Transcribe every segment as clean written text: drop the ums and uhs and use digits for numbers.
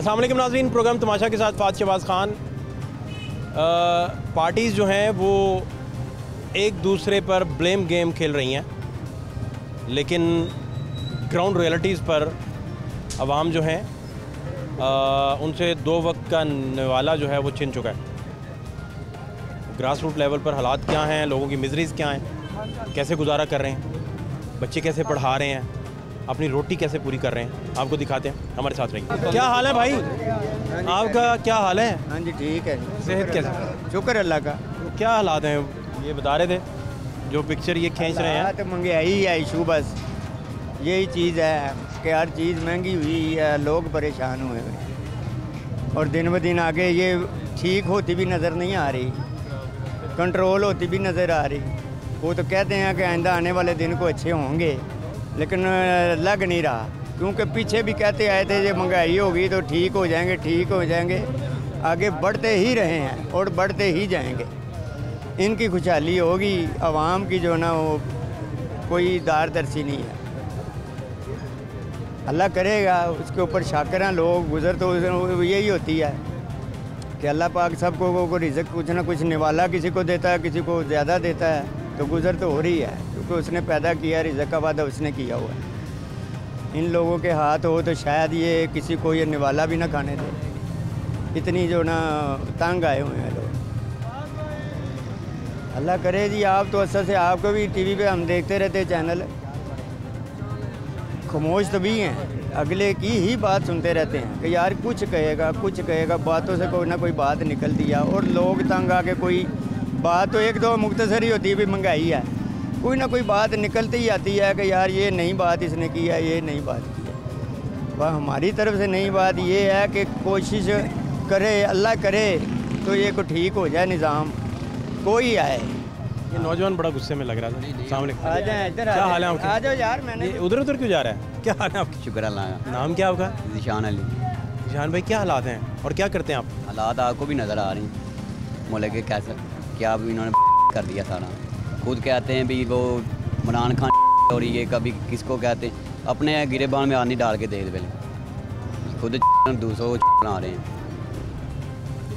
अस्सलाम वालेकुम नाज़रीन, प्रोग्राम तमाशा के साथ फ़ात शहबाज ख़ान। पार्टीज़ जो हैं वो एक दूसरे पर ब्लेम गेम खेल रही हैं, लेकिन ग्राउंड रियलिटीज़ पर अवाम जो हैं उनसे दो वक्त का नवाला जो है वो छिन चुका है। ग्रास रूट लेवल पर हालात क्या हैं, लोगों की मिजरीज़ क्या हैं, कैसे गुजारा कर रहे हैं, बच्चे कैसे पढ़ा रहे हैं, अपनी रोटी कैसे पूरी कर रहे हैं, आपको दिखाते हैं, हमारे साथ रहिए। क्या हाल है भाई, आपका क्या हाल है? हाँ जी ठीक है। सेहत कैसे? शुक्र अल्लाह का। क्या हालात हैं ये बता रहे थे, जो पिक्चर ये खींच रहे हैं? तो महंगाई है इशू, बस यही चीज़ है कि हर चीज़ महंगी हुई है, लोग परेशान हुए हैं और दिन ब दिन आगे ये ठीक होती भी नज़र नहीं आ रही, कंट्रोल होती भी नज़र आ रही। वो तो कहते हैं कि आइंदा आने वाले दिन को अच्छे होंगे, लेकिन लग नहीं रहा, क्योंकि पीछे भी कहते आए थे ये महंगाई होगी तो ठीक हो जाएंगे, ठीक हो जाएंगे। आगे बढ़ते ही रहे हैं और बढ़ते ही जाएंगे। इनकी खुशहाली होगी, आवाम की जो ना वो कोई दारदर्शी नहीं है। अल्लाह करेगा, उसके ऊपर शाकिर लोग। गुज़र तो यही होती है कि अल्लाह पाक सबको को रिज़्क़ कुछ ना कुछ निवाला किसी को देता है, किसी को ज़्यादा देता है, तो गुज़र तो हो रही है, क्योंकि उसने पैदा किया, रिज़्क़ का वादा उसने किया हुआ है। इन लोगों के हाथ हो तो शायद ये किसी को ये निवाला भी ना खाने दे, इतनी जो ना तंग आए हुए हैं लोग। अल्लाह करे जी। आप तो असल से आपको भी टीवी पे हम देखते रहते चैनल, खामोश तो भी हैं, अगले की ही बात सुनते रहते हैं कि यार कुछ कहेगा, बातों से कोई ना कोई बात निकल दिया और लोग तंग आके कोई बात तो एक दो मुख्तसर ही होती है, भी महंगाई है, कोई ना कोई बात निकलती ही आती है कि यार ये नई बात इसने की है, ये नई बात की है। वह हमारी तरफ से नई बात ये है कि कोशिश करे, अल्लाह करे तो ये को ठीक हो जाए निज़ाम, कोई आए। ये नौजवान बड़ा गुस्से में लग रहा था। सामने आ जाए इधर, क्या हाल है आपके? आ जाओ यार। मैंने उधर उधर क्यों जा रहा है? क्या हाल है आपकी? शुक्र अल्लाह। नाम क्या आपका? निशान अली। निशान भाई, क्या हालात हैं और क्या करते हैं आप? हालात आपको भी नज़र आ रही हैं, मोले के कैसे क्या भी इन्होंने कर दिया सारा। खुद कहते हैं भी वो इमरान खान और ये कभी किसको कहते हैं, अपने गिरेबान में आनी डाल के दे दे, खुद दूसरों बना रहे हैं।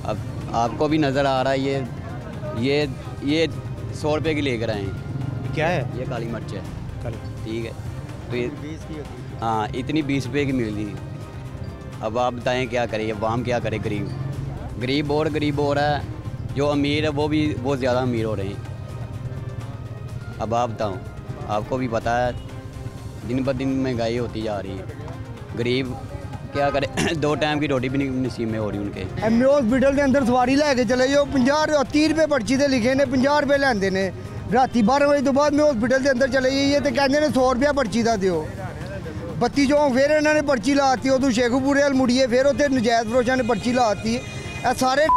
अब आपको भी नज़र आ रहा है ये 100 रुपये की लेकर आए हैं। क्या है ये काली मिर्च है, ठीक है, तो ये 20 की होती है। हाँ, इतनी 20 रुपये की मिल रही। अब आप बताएं क्या करें, अवाम क्या करे? गरीब और गरीब हो रहा है, जो अमीर है वो भी बहुत ज़्यादा अमीर हो रहे हैं। अब आप बताओ, आपको भी पता है दिन ब दिन महंगाई होती जा रही है, गरीब क्या करे? 2 टाइम की रोटी भी नहीं नसीब में हो रही उनके। एम हॉस्पिटल के अंदर सवारी लैके चले जाओ, 50 30 रुपये पर्ची से लिखे ने, 50 रुपये लेंदे ने। राती 12 बजे तो बाद में हॉस्पिटल के अंदर चले जाइए तो कहते हैं 100 रुपया पर्ची का दिओ। 32 चौंक फिर इन्होंने पर्ची लाती, उदू शेखूपुरे वाल मुड़िए फिर उत्थे नजायज़ फरोशा ने पर्ची लाती। सारे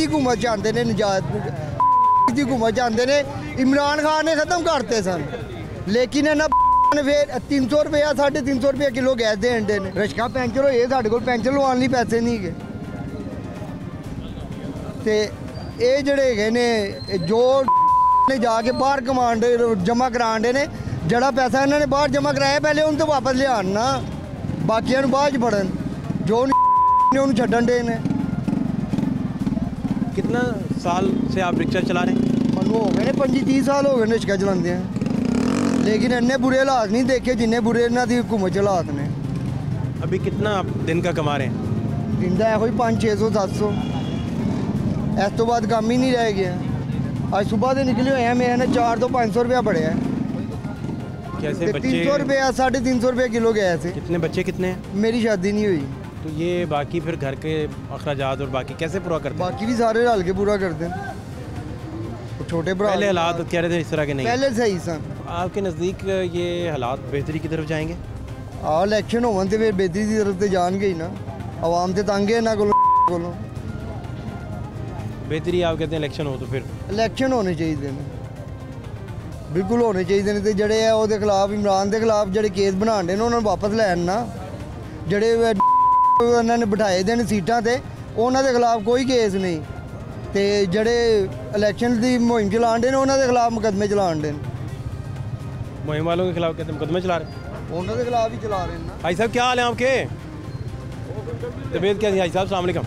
घूमत जाते हैं, नजायज़ की घूमत जाते हैं। इमरान खान ने खत्म करते सन, लेकिन इन्हें ने फिर 300 रुपया 350 रुपया किलो गैस देन दे ने। रिक्शा पैंचर होए, साढ़े कोल पैंचर लवाने पैसे नहीं गए। तो ये जड़े है ने जो ने जाके बाहर कमांड जमा करान दे ने, जड़ा पैसा इन्होंने बाहर जमा कराया पहले उन तो वापस ले आना, बाकियों बाद च फड़न, जो उन्होंने छड्डन दे ने। कितना साल से आप रिक्शा चला रहे हैं? मनु हो गए 25-30 साल हो गए रिक्शा चलाते हैं, लेकिन इन्ने बुरे हालात नहीं देखे जिन्ने बुरे इन्हों की हुकूमत हालात ने। अभी कितना आप दिन का कमा रहे हैं? दिन का है 500-600-700, इस तो बाद काम ही नहीं रह गया। आज सुबह से निकले हुए हैं, मैंने 400 तो 500 रुपया पड़े हैं। कैसे बच्चे? 300 रुपया 350 रुपये किलो गए थे। कितने बच्चे कितने हैं? मेरी शादी नहीं हुई, तो ये बाकी फिर घर के अखराजात और बाकी कैसे पूरा करते हैं? बाकी भी सारे रल के पूरा करते हैं। छोटे भरा पहले हालात कह रहे थे इस तरह के नहीं, पहले सही सन। आपके नज़दीक ये हालात बेहतरी की तरफ जाएंगे? इलेक्शन होवन तो फिर बेहतरी की तरफ तो जाएंगे ही ना, आवाम तो तंग है इन्हों को। बेहतरी आप कहते हैं इलेक्शन हो तो फिर? इलेक्शन होने चाहिए, बिल्कुल होने चाहिए ने। तो जड़े है वो खिलाफ, इमरान के खिलाफ जड़े केस बना दे उन्होंने वापस लैन ना, जड़े उन्होंने बिठाए दे सीटां ते उन्होंने खिलाफ कोई केस नहीं, तो जड़े इलेक्शन की मुहिम चलान दे उन्होंने खिलाफ मुकदमे चलान दे। मुहिम वालों के खिलाफ कहते हैं मुकदमे चला रहे हैं, उन्होंने खिलाफ ही चला रहे हैं ना। भाई साहब क्या हाल है आपके? तबीयत कैसी है हाजी साहब? अस्सलाम वालेकुम।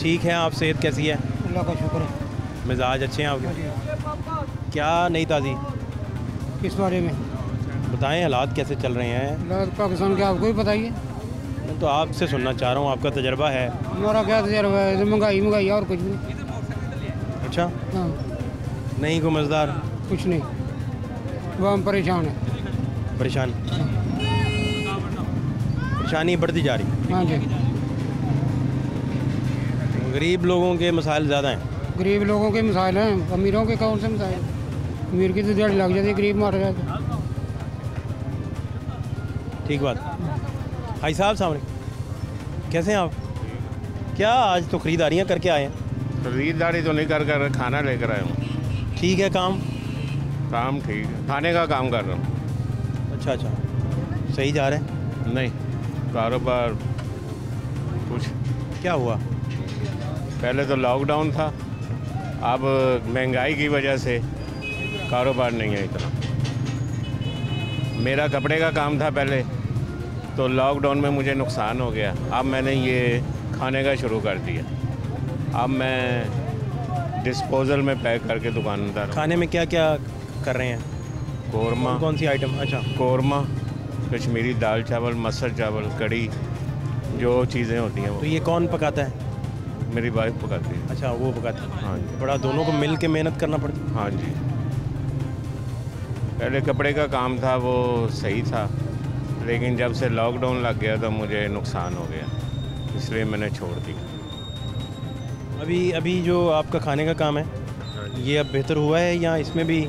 ठीक है, आप सेहत कैसी है? अल्लाह का शुक्र है। मिजाज अच्छे हैं आपके? क्या नई ताज़ी किस बारे में? बताएं, हालात कैसे चल रहे हैं? हालात पाकिस्तान के आपको ही बताइए। मैं तो आपसे सुनना चाह रहा हूँ, आपका तजर्बा है। हमारा क्या तजर्बा है? महंगाई और कुछ नहीं। अच्छा, हाँ, नहीं कोई मज़ेदार? कुछ नहीं, वो हम परेशान हैं। परेशान? परेशानी बढ़ती जा रही? हाँ जी, गरीब लोगों के मसाइल ज़्यादा हैं। गरीब लोगों के मसाइल हैं, अमीरों के कौन से मसाइल? अमीर की तो दिहाड़ी लग जाती है, गरीब मर जाता है। ठीक बात। भाई साहब सामने कैसे हैं आप? क्या आज तो ख़रीदारियाँ करके आए हैं? खरीदारी तो नहीं कर खाना लेकर आया हूँ। ठीक है, काम ठीक है, खाने का काम कर रहा हूँ। अच्छा अच्छा, सही जा रहे हैं? नहीं, कारोबार कुछ क्या हुआ? पहले तो लॉकडाउन था, अब महंगाई की वजह से कारोबार नहीं है इतना। मेरा कपड़े का काम था पहले, तो लॉकडाउन में मुझे नुकसान हो गया। अब मैंने ये खाने का शुरू कर दिया। अब मैं डिस्पोजल में पैक करके दुकानदार हूँ। खाने में क्या क्या कर रहे हैं? कौरमा, कौन सी आइटम? अच्छा, कौरमा, कश्मीरी दाल चावल, मसर चावल, कड़ी, जो चीज़ें होती हैं वो तो ये कौन पकाता है? मेरी वाइफ पकाती है। अच्छा, वो पकाता है। हाँ जी, बड़ा दोनों को मिल के मेहनत करना पड़ता है। हाँ जी। पहले कपड़े का काम था, वो सही था, लेकिन जब से लॉकडाउन लग गया तो मुझे नुकसान हो गया, इसलिए मैंने छोड़ दिया। अभी जो आपका खाने का काम है, ये अब बेहतर हुआ है या इसमें भी?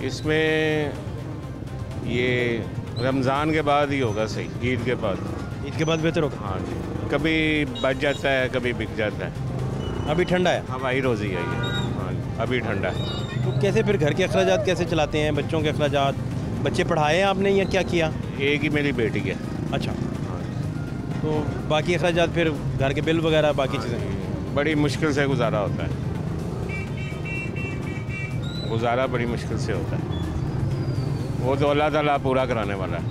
इसमें ये रमज़ान के बाद ही होगा सही, ईद के बाद। ईद के बाद बेहतर होगा? हाँ जी, कभी बच जाता है, कभी बिक जाता है। अभी ठंडा है? हवाई रोज़ी है ये। हाँ जी, अभी ठंडा है। तो कैसे फिर घर के अखराजात कैसे चलाते हैं? बच्चों के अखराजात, बच्चे पढ़ाए हैं आपने या क्या किया? एक ही मेरी बेटी है। अच्छा, हाँ जी। तो बाकी अखराजात फिर घर के बिल वगैरह बाकी चीज़ें? बड़ी मुश्किल से गुजारा होता है, गुजारा बड़ी मुश्किल से होता है। वो तो अल्लाह ताला पूरा कराने वाला है।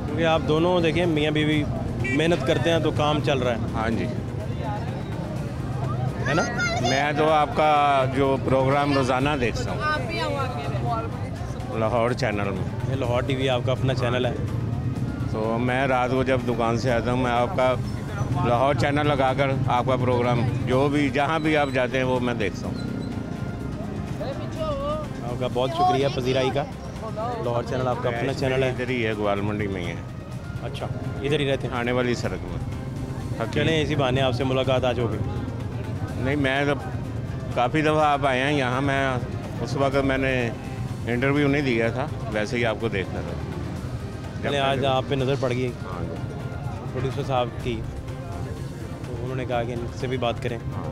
क्योंकि आप दोनों देखें, मियाँ बीवी मेहनत करते हैं तो काम चल रहा है, हाँ जी, है ना? मैं तो आपका जो प्रोग्राम रोज़ाना देखता हूँ लाहौर चैनल में। ये लाहौर टीवी आपका अपना चैनल है? तो मैं रात को जब दुकान से आता हूँ, मैं आपका लाहौर चैनल लगाकर आपका प्रोग्राम जो भी जहाँ भी आप जाते हैं वो मैं देखता हूँ। आपका बहुत शुक्रिया पजीराई का। लाहौर चैनल आपका अपना चैनल है? इधर ही है, ग्वाल मंडी में ही है। अच्छा, इधर ही रहते हैं? आने वाली सड़क में। चलें, इसी बहाने आपसे मुलाकात आज हो गई। नहीं, मैं तो काफ़ी दफ़ा आप आए हैं यहाँ। मैं उस वक्त मैंने इंटरव्यू नहीं दिया था, वैसे ही आपको देखता था। चले, आज आप पे नज़र पड़ गई हाँ जी, प्रोड्यूसर साहब की, तो उन्होंने कहा कि इनसे भी बात करें। हाँ,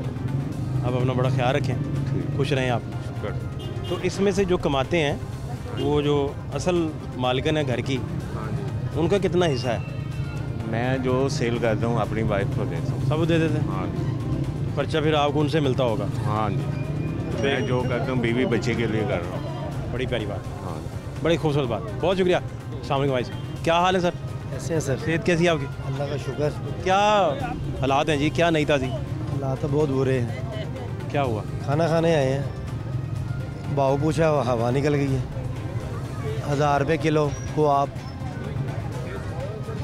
आप अपना बड़ा ख्याल रखें, खुश रहें आप। शुक्र। तो इसमें से जो कमाते हैं, वो जो असल मालिकन है घर की, हाँ जी, उनका कितना हिस्सा है? मैं जो सेल करता हूँ अपनी वाइफ को देता हूँ। सब दे देते हैं? हाँ जी, खर्चा फिर आपको उनसे मिलता होगा? हाँ जी, मैं जो करता हूँ बीवी बच्चे के लिए कर रहा हूँ। बड़ी प्यारी बात, हाँ, बड़ी खूबसूरत बात, बहुत शुक्रिया। अस्सलाम वालेकुम भाई, क्या हाल है सर? कैसे हैं सर? सेहत कैसी है आपकी? अल्लाह का शुक्र। क्या हालात हैं जी? क्या नई ताज़ी? हालात तो बहुत बुरे हैं। क्या हुआ? खाना खाने आए हैं, भाव पूछा, हवा निकल गई है। 1000 रुपये किलो को आप,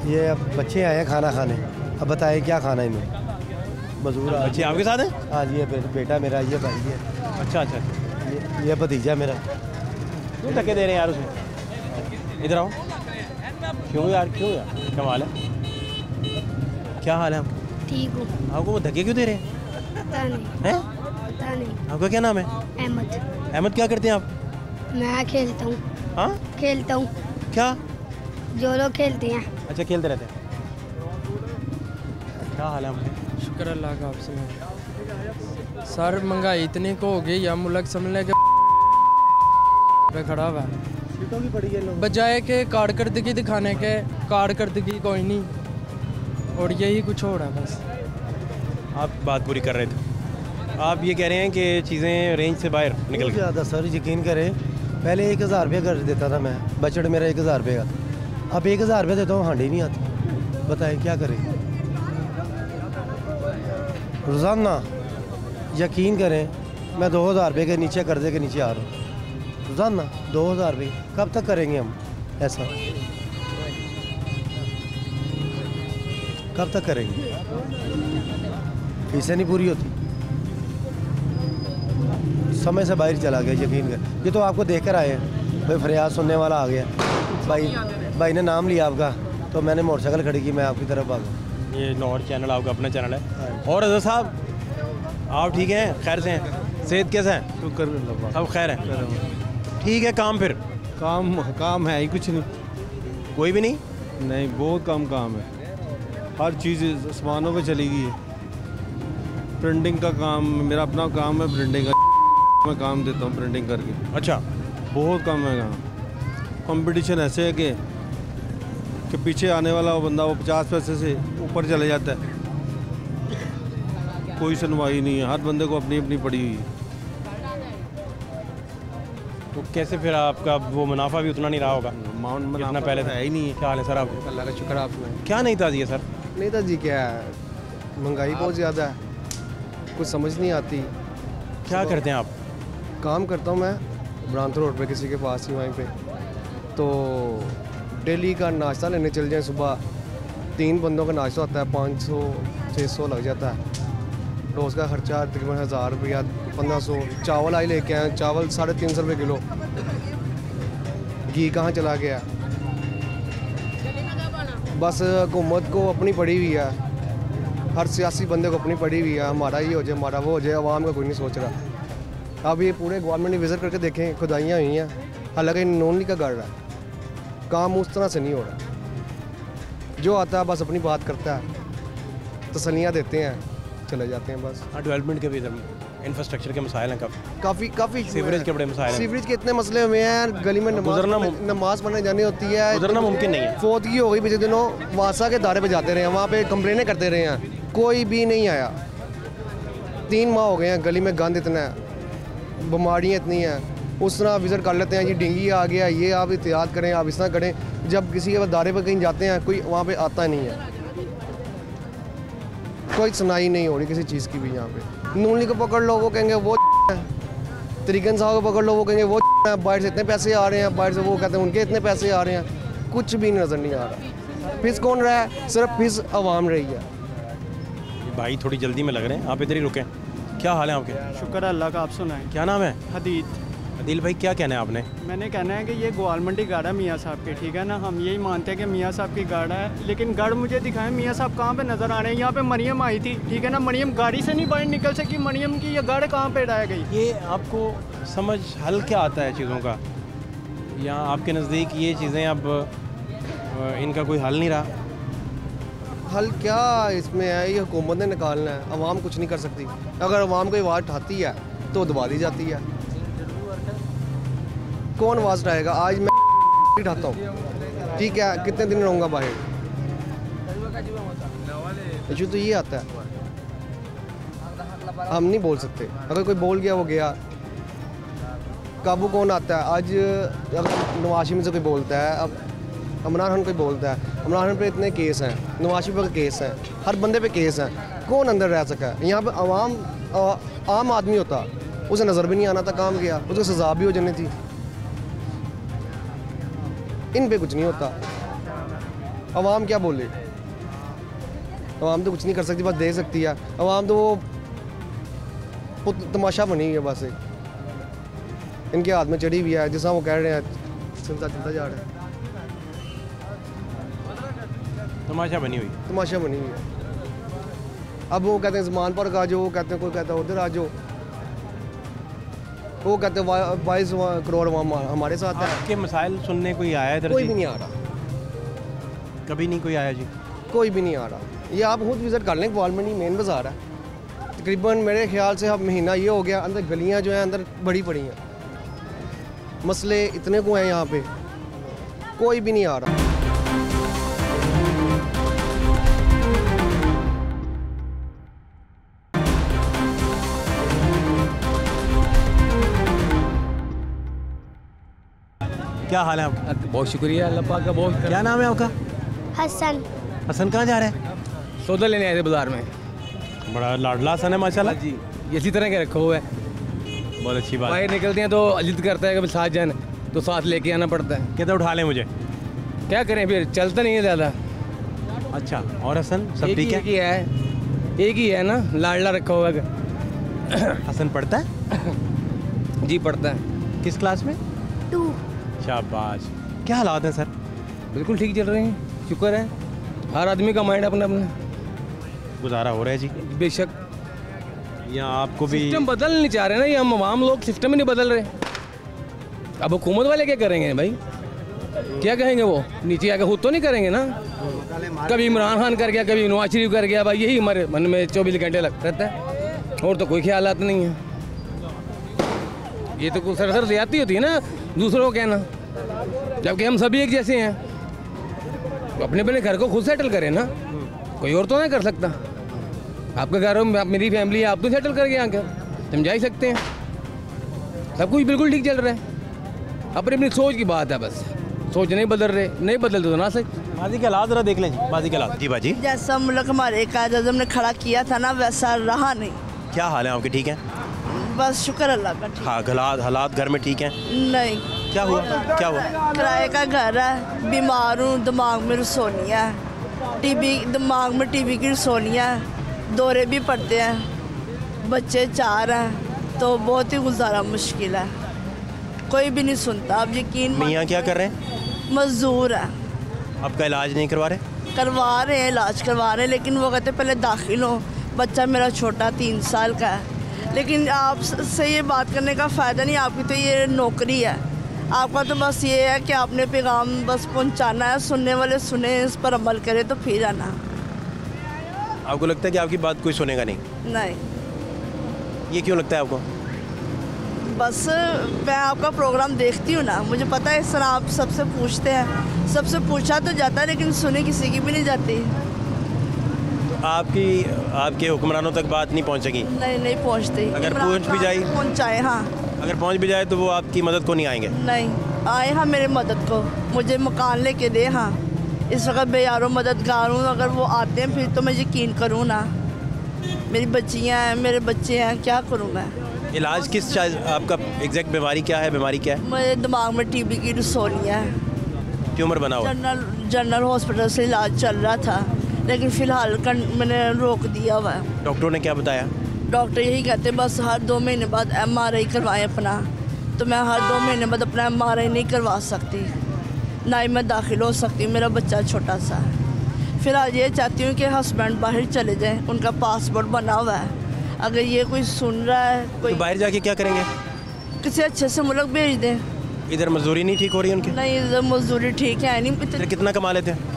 ये अब बच्चे आए हैं खाना खाने, अब बताएं क्या खाना है इन्हें? मजदूर बच्चे आपके साथ हैं? हाँ जी, ये बेटा मेरा, ये भाई है, अच्छा अच्छा, ये भतीजा मेरा। क्यों धक्के दे रहे हैं यार उसमें? इधर आओ। क्यों यार, क्यों यार, क्या हाल है? क्या हाल है आपका? ठीक हूँ। आपको वो धक्के क्यों दे रहे हैं? पता नहीं, हैं? पता नहीं। आपका क्या नाम है? अहमद। अहमद, क्या करते हैं आप? मैं खेलता हूँ। हाँ, खेलता हूँ, क्या? जो लोग खेलते हैं। अच्छा, खेलते रहते हैं। क्या हाल है आपके? शुक्र अल्लाह का। आपसे सर, महंगाई इतनी को हो गई या मुल्क समझ के पे खड़ा हुआ है, बजाय के कारकर्दगी दिखाने के कारकर्दगी कोई नहीं, और यही कुछ हो रहा है बस। आप बात पूरी कर रहे थे, आप ये कह रहे हैं कि चीज़ें रेंज से बाहर निकल गई। ज़्यादा सर, यकीन करें, पहले 1000 रुपये कर देता था मैं, बजट मेरा 1000 रुपये का, अब 1000 रुपये देता हूँ, हांडी नहीं आती। बताएं क्या करें। रोज़ाना यकीन करें मैं 2000 रुपये के नीचे कर्जे के नीचे आ रहा हूँ। रोज़ाना 2000 रुपये कब तक करेंगे हम ऐसा, कब तक करेंगे? फीसें नहीं पूरी होती, समय से बाहर चला गया। यकीन कर, ये तो आपको देख कर आए हैं भाई, फरियाद सुनने वाला आ गया। भाई ने नाम लिया आपका तो मैंने मोटरसाइकिल खड़ी की, मैं आपकी तरफ आ गया। ये लाहौर चैनल आपका अपना चैनल है। और रज़ा साहब आप ठीक हैं, खैर से हैं, सेहत कैसा है? शुक्र सब खैर है, ठीक है। काम फिर काम है ही कुछ नहीं, कोई भी नहीं? नहीं, बहुत कम काम है। हर चीज़ आसमानों पे चली गई है। प्रिंटिंग का काम, मेरा अपना काम है प्रिंटिंग का, मैं काम देता हूँ प्रिंटिंग करके। अच्छा, बहुत कम है काम। कंपटीशन ऐसे है कि पीछे आने वाला वो बंदा वो 50 पैसे से ऊपर चले जाता है। कोई सुनवाई नहीं है, हर बंदे को अपनी अपनी पड़ी हुई है। तो कैसे फिर आपका वो मुनाफा भी उतना नहीं रहा होगा जितना पहले है ही नहीं है। क्या हाल है सर आपको? अल्लाह का शुक्र आप में। क्या नहीं था जी सर? नहीं था जी, क्या है, महंगाई बहुत ज़्यादा है, कुछ समझ नहीं आती। क्या करते हैं आप? काम करता हूँ मैं ब्रांथ रोड पे किसी के पास ही वहीं पे, तो डेली का नाश्ता लेने चल जाए। सुबह 3 बंदों का नाश्ता होता है, 500-600 लग जाता है। रोज़ का खर्चा तकरीबन 1000 रुपया 1500। चावल आई लेके आए, चावल 350 रुपये किलो। घी कहाँ चला गया? बस हुकूमत को अपनी पड़ी हुई है, हर सियासी बंदे को अपनी पड़ी हुई है। हमारा ये हो जाए, हमारा वो हो जाए, आवाम का कोई नहीं सोच रहा। अब ये पूरे गवर्नमेंट ने विज़िट करके देखें, खुदाइयाँ हुई हैं, हालांकि नॉनली का गड़ रहा है, काम उस तरह से नहीं हो रहा। जो आता है बस अपनी बात करता है, तसल्लियाँ देते हैं, चले जाते हैं बस। हाँ, डेवलपमेंट के भी इंफ्रास्ट्रक्चर के मसाइल हैं, काफ़ी सीवरेज के बड़े मसाइल हैं। सीवरेज के इतने मसले हुए हैं, गली में नमाज पढ़ने जानी होती है, गुजरना मुमकिन नहीं है। फौतगी हो गई पिछले दिनों, वासा के दायरे पे जाते रहे हैं, वहाँ पे कंप्लेनें करते रहे हैं, कोई भी नहीं आया। 3 माह हो गए हैं, गली में गंद इतना है, बीमारियाँ इतनी हैं। उस तरह विज़िट कर लेते हैं, ये डेंगू आ गया, ये आप एहतियात करें, आप इस तरह करें। जब किसी के दायरे पर कहीं जाते हैं, कोई वहाँ पे आता नहीं है, कोई सुनाई नहीं हो रही किसी चीज़ की भी। यहाँ पे नूनली को पकड़ लो, वो कहेंगे वो है, तरीकन साहब को पकड़ लो, वो कहेंगे वो है, बाहर से इतने पैसे आ रहे हैं, बाहर से वो कहते हैं उनके इतने पैसे आ रहे हैं, कुछ भी नज़र नहीं आ रहा। फीस कौन रहा है? सिर्फ फीस आवाम रही है। भाई थोड़ी जल्दी में लग रहे हैं, आप इधर ही रुकें। क्या हाल है आपके? शुक्र अल्लाह का, आप सुनाएं। क्या नाम है? हदीद। अदिल भाई, क्या कहना है आपने? मैंने कहना है कि ये ग्वालमंडी गाड़ा है मियाँ साहब के, ठीक है ना। हम यही मानते हैं कि मियाँ साहब की गाड़ा है, लेकिन गढ़ मुझे दिखाएं मियाँ साहब कहाँ पे नज़र आ रहे हैं। यहाँ पे मरियम आई थी, ठीक है ना, मरियम गाड़ी से नहीं बाहर निकल सकी, मरियम की ये गाड़ कहाँ पे रह गई? ये आपको समझ हल क्या आता है चीज़ों का, या आपके नज़दीक ये चीज़ें अब इनका कोई हल नहीं रहा? हल क्या इसमें है, ये हुकूमत ने निकालना है, अवाम कुछ नहीं कर सकती। अगर अवाम कोई आवाज़ उठाती है तो दबा दी जाती है। कौन आवाज़ उठाएगा? आज मैं उठाता हूँ, ठीक है, कितने दिन रहूँगा बाहर? इशू तो ये आता है, हम नहीं बोल सकते। अगर कोई बोल गया वो गया, काबू कौन आता है? आज अगर नवाज शरीफ से कोई बोलता है, अब इमरान खान कोई बोलता है, इमरान खान पे इतने केस हैं, नवाज शरीफ पे केस हैं, हर बंदे पे केस हैं, कौन अंदर रह सका है? यहाँ पे आम आदमी होता, उसे नज़र भी नहीं आना था, काम किया, उसको सजा भी हो जानी थी। इन पे कुछ नहीं होता। अवाम क्या बोले? अवाम तो कुछ नहीं कर सकती, बस देख सकती है। अवाम तो वो तमाशा बनी हुई है, बस इनके हाथ में चढ़ी हुई है, जैसा वो कह रहे हैं सिलसिला चलता जा रहा है। तमाशा बनी हुई, तमाशा बनी हुई है। अब वो कहते हैं ज़मान पर आ जाओ, वो कहते हैं, कोई कहता है उधर आ जाओ, वो कहते हैं 22 करोड़ हमारे साथ है। आपके मसाइल सुनने कोई आया इधर? कोई भी नहीं आ रहा, कभी नहीं कोई आया जी, कोई भी नहीं आ रहा। ये आप खुद विज़िट कर लें, ग्वालमंडी मेन बाज़ार है, तकरीबन मेरे ख्याल से अब महीना ये हो गया, अंदर गलियां जो हैं अंदर बड़ी पड़ी हैं, मसले इतने को हैं यहाँ पे, कोई भी नहीं आ रहा। क्या हाल है आपका? बहुत शुक्रिया अल्लाह पाक का। बहुत क्या नाम है आपका? हसन। हसन कहाँ जा रहे हैं? सौदा लेने आए थे बाजार में। बड़ा लाडला हसन है माशाल्लाह जी, इसी तरह के रखा हुआ है। बहुत अच्छी बात। बाहर निकलते हैं तो जिद करता है कि साथ जाए, तो साथ लेके आना पड़ता है। कहते उठा लें मुझे, क्या करें फिर, चलता नहीं है ज़्यादा। अच्छा, और हसन सब ठीक है? एक ही है ना, लाडला रखा हुआ है। हसन पढ़ता है? जी पढ़ता है। किस क्लास में? 2। शाबाश। क्या हालात हैं सर? बिल्कुल ठीक चल रहे हैं, शुक्र है। हर आदमी का माइंड अपना अपना गुजारा हो रहा है जी। बेशक। या आपको भी सिस्टम बदल नहीं चाह रहे ना, ये हम आम लोग सिस्टम ही नहीं बदल रहे। अब हुकूमत वाले क्या करेंगे भाई, क्या कहेंगे वो, नीचे आके खुद तो नहीं करेंगे ना। कभी इमरान खान कर गया, कभी नवाज शरीफ कर गया, भाई यही हमारे मन में 24 घंटे लगता रहता है, और तो कोई ख्यालात नहीं है। ये तो सरासर ज़्यादती होती है ना दूसरों को कहना, जबकि हम सभी एक जैसे हैं। तो अपने अपने घर को खुद सेटल करें ना, कोई और तो नहीं कर सकता। आपके घर में मेरी फैमिली है, आप तो सेटल करके आकर समझा ही सकते हैं। सब कुछ बिल्कुल ठीक चल रहा है, अपनी अपनी सोच की बात है, बस सोच नहीं बदल रहे, नहीं बदलते तो ना सही। माजी के हालात जरा देख लें जी, माजी के हालात। जी बाजी, जैसा मुल्क हमारे कायद-ए-आज़म ने खड़ा किया था ना, वैसा रहा नहीं। क्या हाल है आपके? ठीक है, बस शुक्र अल्लाह का। हाँ, हालात घर में ठीक हैं? नहीं। क्या हुआ? क्या हुआ? किराए का घर है, बीमार हूँ, दिमाग में रसोनियाँ है, दिमाग में टीबी की रसोनियाँ है, दौरे भी पड़ते हैं, बच्चे 4 हैं, तो बहुत ही गुजारा मुश्किल है, कोई भी नहीं सुनता। अब यकीन, मियाँ क्या कर रहे हैं? मजदूर है। आपका इलाज नहीं करवा रहे? करवा रहे हैं, इलाज करवा रहे हैं, लेकिन वो कहते पहले दाखिल हो। बच्चा मेरा छोटा 3 साल का है, लेकिन आप से ये बात करने का फ़ायदा नहीं, आपकी तो ये नौकरी है। आपका तो बस ये है कि आपने पैगाम बस पहुंचाना है, सुनने वाले सुने, इस पर अमल करें तो फिर आना। आपको लगता है कि आपकी बात कोई सुनेगा नहीं? नहीं। ये क्यों लगता है आपको? बस मैं आपका प्रोग्राम देखती हूँ ना, मुझे पता है इस तरह आप सबसे पूछते हैं, सबसे पूछा तो जाता है, लेकिन सुने किसी की भी नहीं जाती। आपके हुक्मरानों तक बात नहीं पहुंचेगी? नहीं पहुंचती। अगर पहुंच भी जाए, पहुंचाए, हाँ, अगर पहुंच भी जाए तो वो आपकी मदद को नहीं आएंगे? नहीं आए, हाँ, मेरे मदद को, मुझे मकान लेके दे। हाँ, इस वक्त बेयारों मददगार हूँ, अगर वो आते हैं फिर तो मैं यकीन करूँ ना। मेरी बच्चियाँ हैं, मेरे बच्चे हैं, क्या करूँ मैं। इलाज किस आपका एग्जैक्ट बीमारी क्या है? बीमारी क्या है? मेरे दिमाग में टीबी की रसोनियाँ है, ट्यूमर बना हुआ। जनरल हॉस्पिटल से इलाज चल रहा था, लेकिन फ़िलहाल मैंने रोक दिया हुआ है। डॉक्टरों ने क्या बताया? डॉक्टर यही कहते बस हर 2 महीने बाद MRI करवाएं अपना, तो मैं हर 2 महीने बाद अपना MRI नहीं करवा सकती, ना ही मैं दाखिल हो सकती, मेरा बच्चा छोटा सा है। फिलहाल ये चाहती हूँ कि हस्बैंड बाहर चले जाएं, उनका पासपोर्ट बना हुआ है, अगर ये कोई सुन रहा है कोई, तो बाहर जाके क्या करेंगे? किसी अच्छे से मुल्क भेज दें। इधर मजदूरी नहीं ठीक हो रही उनकी? नहीं, इधर मजदूरी ठीक है नहीं। इधर कितना कमा लेते हैं?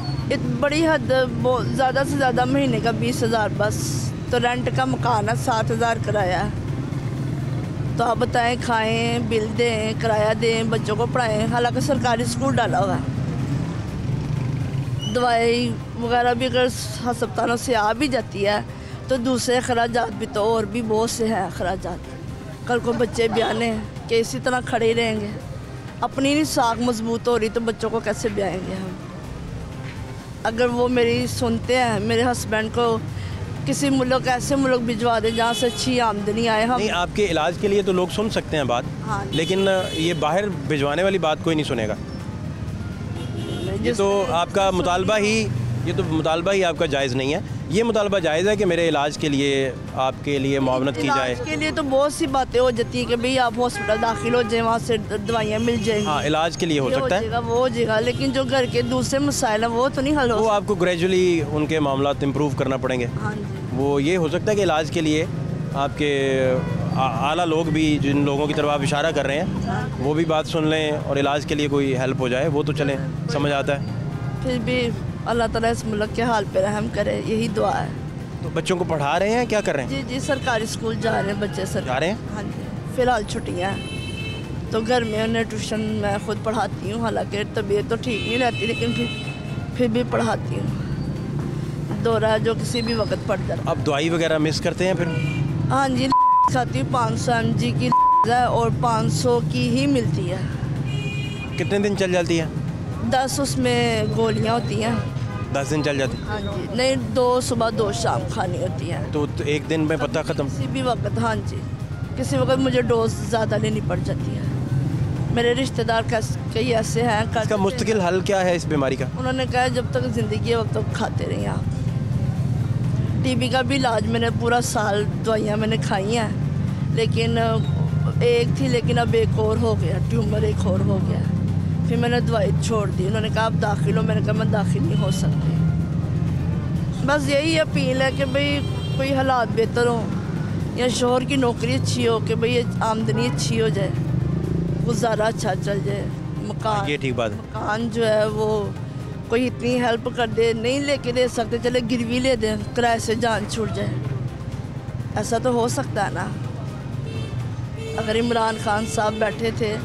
बड़ी हद, बहुत ज़्यादा से ज़्यादा महीने का 20,000 बस, तो रेंट का मकान है, 7,000 किराया है। तो आप बताएं, खाएं, बिल दें, किराया दें, बच्चों को पढ़ाएं, हालांकि सरकारी स्कूल डाला हुआ है। दवाई वगैरह भी अगर अस्पतालों से आ भी जाती है तो दूसरे अखराजात भी तो और भी बहुत से हैं अखराजात। कल को बच्चे ब्याने कि इसी तरह खड़े रहेंगे, अपनी नहीं साख मजबूत हो रही तो बच्चों को कैसे ब्याएंगे हम। अगर वो मेरी सुनते हैं, मेरे हस्बैंड को किसी मुल्क, ऐसे मुल्क भिजवा दे जहाँ से अच्छी आमदनी आए। हम नहीं, आपके इलाज के लिए तो लोग सुन सकते हैं बात, हाँ, लेकिन ये बाहर भिजवाने वाली बात कोई नहीं सुनेगा। ये तो आपका मुतालबा ही आपका जायज़ नहीं है। ये मुतालबा जायज़ है कि मेरे इलाज के लिए आपके लिए मुआवनत की जाए। इलाज के लिए तो बहुत सी बातें हो जाती है कि भाई आप हॉस्पिटल दाखिल हो जाए, वहाँ से दवाइयाँ मिल जाएंगी। हाँ, इलाज के लिए हो सकता है, वो हो जाएगा, लेकिन जो घर के दूसरे मसाइल हैं वो तो नहीं हल हो। वो आपको ग्रेजुअली उनके मामला इम्प्रूव करना पड़ेंगे। हाँ जी। वो ये हो सकता है कि इलाज के लिए आपके आला लोग भी, जिन लोगों की तरफ आप इशारा कर रहे हैं, वो भी बात सुन लें और इलाज के लिए कोई हेल्प हो जाए, वो तो चलें, समझ आता है। फिर भी अल्लाह ताला इस मुल्क के हाल पे रहम करे, यही दुआ है। तो बच्चों को पढ़ा रहे हैं, क्या कर रहे हैं? जी, सरकारी स्कूल जा रहे हैं बच्चे, सर जा रहे हैं? हाँ जी, फ़िलहाल छुट्टियाँ हैं तो घर में उन्हें ट्यूशन मैं ख़ुद पढ़ाती हूँ, हालांकि तबीयत तो ठीक नहीं रहती, लेकिन फिर भी पढ़ाती हूँ। दौरा जो किसी भी वक्त पड़ जाता। अब दवाई वगैरह मिस करते हैं फिर? हाँ जी, खाती हूँ, 500 mg की और 500 की ही मिलती है। कितने दिन चल जाती है? 10 उसमें गोलियाँ होती हैं, 10 दिन चल जाती? हाँ जी, नहीं 2 सुबह 2 शाम खानी होती है। तो एक दिन में पत्ता ख़त्म? किसी भी वक्त, हाँ जी, किसी वक्त मुझे डोज ज़्यादा लेनी पड़ जाती है। मेरे रिश्तेदार कई ऐसे हैं। इसका मुस्तकिल हल क्या है इस बीमारी का? उन्होंने कहा जब तक ज़िंदगी है वक्त तक खाते रहिए आप। टीबी का भी इलाज मैंने पूरा साल दवाइयाँ मैंने खाई हैं, लेकिन एक थी, लेकिन अब एक और हो गया, ट्यूमर एक और हो गया। फिर मैंने दवाई छोड़ दी। उन्होंने कहा आप दाखिल हो, मैंने कहा मैं दाखिल नहीं हो सकती। बस यही अपील है कि भाई कोई हालात बेहतर हो या शोहर की नौकरी अच्छी हो, कि भाई आमदनी अच्छी हो जाए, गुजारा अच्छा चल जाए। मकान, ये ठीक बात है। मकान जो है वो कोई इतनी हेल्प कर दे, नहीं लेके दे सकते, चले गिरवी ले दें, किराए से जान छूट जाए। ऐसा तो हो सकता है ना। अगर इमरान खान साहब बैठे थे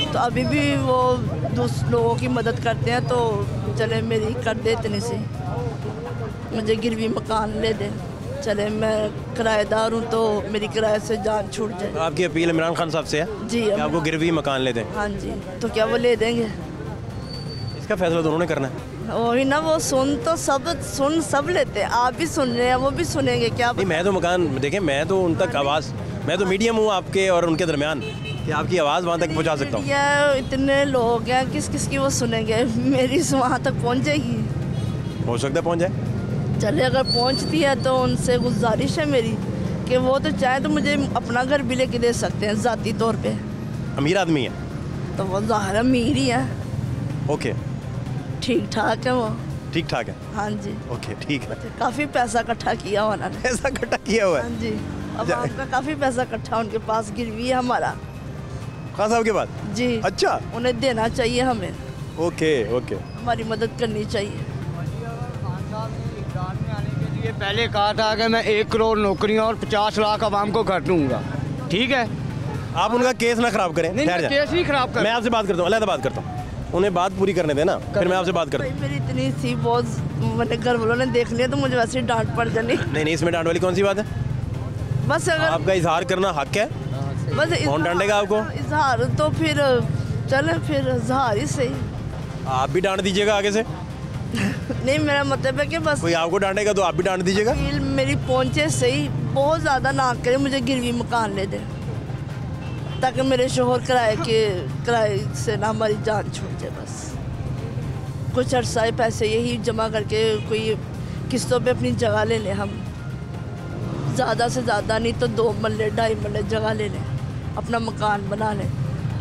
तो अभी भी वो दूसरे लोगों की मदद करते हैं, तो चले मेरी कर दे इतनी सी, मुझे गिरवी मकान ले दे, चले मैं किराएदार हूँ तो मेरी किराए से जान छूट जाए। आपकी अपील इमरान खान साहब से है जी, कि आपको गिरवी मकान ले दें? हाँ जी, तो क्या वो ले देंगे? इसका फैसला तो उन्होंने करना है। वही ना, वो सुन सब लेते हैं। आप भी सुन रहे हैं, वो भी सुनेंगे क्या? नहीं, मैं तो मकान देखें, मैं तो उन तक आवाज़, मैं तो मीडियम हूँ आपके और उनके दरमियान, कि आपकी आवाज़ वहाँ तक पहुँचा सकता हूँ। या इतने लोग हैं, किस किस की वो सुनेंगे? मेरी वहाँ तक पहुँच जाएगी? हो सकता है पहुँच जाए। चले अगर पहुँचती है तो उनसे गुजारिश है मेरी कि वो तो चाहे तो मुझे अपना घर भी लेके दे सकते हैं ज़ाती तौर पे। अमीर आदमी है तो वो ज़ाहिर अमीर ही है। ओके, ठीक ठाक है वो। ठीक ठाक है, हाँ जी। ओके ठीक है। काफ़ी पैसा इकट्ठा किया हुआ उन्होंने। पैसा इकट्ठा किया हुआ है? हाँ जी, अब आपका काफ़ी पैसा इकट्ठा उनके पास गिरवी है हमारा, खान साहब के पास जी। अच्छा, उन्हें देना चाहिए हमें। ओके ओके, हमारी मदद करनी चाहिए। ये पहले कहा था कि मैं 1 करोड़ नौकरियां और 50 लाख आवाम को कर दूंगा, ठीक है? आप उनका केस ना खराब करें। नहीं, मैं केस नहीं खराब कर, मैं आपसे बात करता हूँ, अलग बात करता हूँ, उन्हें बात पूरी करने देना, फिर मैं आपसे बात करता हूँ। मेरी इतनी सी बहुत, मैंने घर वालों ने देख लिया तो मुझे वैसे ही डांट पड़ जानी। नहीं, इसमें डांट वाली कौन सी बात है? बस अगर आपका इजहार करना हक है, बस कौन डांटेगा आपको? इजहार तो फिर चले, फिर इजहार ही सही। आप भी डांट दीजिएगा आगे से। नहीं, मेरा मतलब है कि बस कोई आपको डांटेगा तो आप भी डांट दीजिएगा। मेरी पहुंचे सही, बहुत ज़्यादा ना करे, मुझे गिरवी मकान ले दे, ताकि मेरे शोहर किराए से ना हमारी जान छूट जाए। बस कुछ अर्सा पैसे यही जमा करके कोई किस्तों पे अपनी जगह ले लें हम, ज़्यादा से ज़्यादा नहीं तो 2 मरले 2.5 मरले जगह ले लें, अपना मकान बना लें।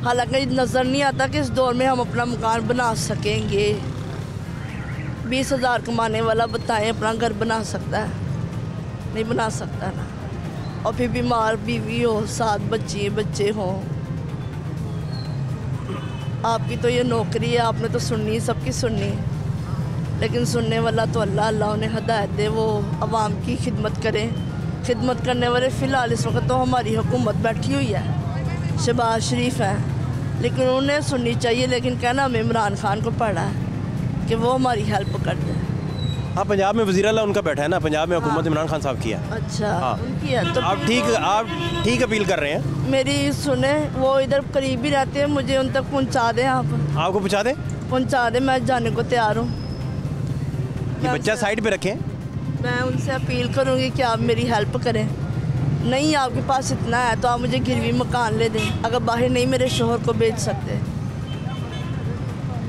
हालांकि नज़र नहीं आता कि इस दौर में हम अपना मकान बना सकेंगे। 20,000 कमाने वाला बताएं अपना घर बना सकता है? नहीं बना सकता ना। और फिर बीमार बीवी हो, 7 बच्चे हों। आपकी तो ये नौकरी है, आपने तो सुननी, सबकी सुननी, लेकिन सुनने वाला तो अल्लाह। अल्लाह उन्हें हदायत दे, वो आवाम की खिदमत करें। खिदमत करने वाले फ़िलहाल इस वक्त तो हमारी हुकूमत बैठी हुई है, शहबाज शरीफ है, लेकिन उन्हें सुननी चाहिए। लेकिन कहना हमें इमरान खान को पड़ा है कि वो हमारी हेल्प कर दे। हाँ, पंजाब में वज़ीर आला उनका बैठा है ना, पंजाब में हुकूमत इमरान खान साहब की है। अच्छा, हाँ। उनकी है तो आप ठीक अपील कर रहे हैं। मेरी सुने, वो इधर करीब ही रहते हैं, मुझे उन तक पहुंचा दें आप। आपको पहुंचा दें? पहुंचा दें, मैं जाने को तैयार हूँ। ये बच्चा साइड पे रखें। मैं उनसे अपील करूँगी कि आप मेरी हेल्प करें। नहीं आपके पास इतना है तो आप मुझे गिरवी मकान ले दें, अगर बाहर नहीं मेरे शोहर को बेच सकते।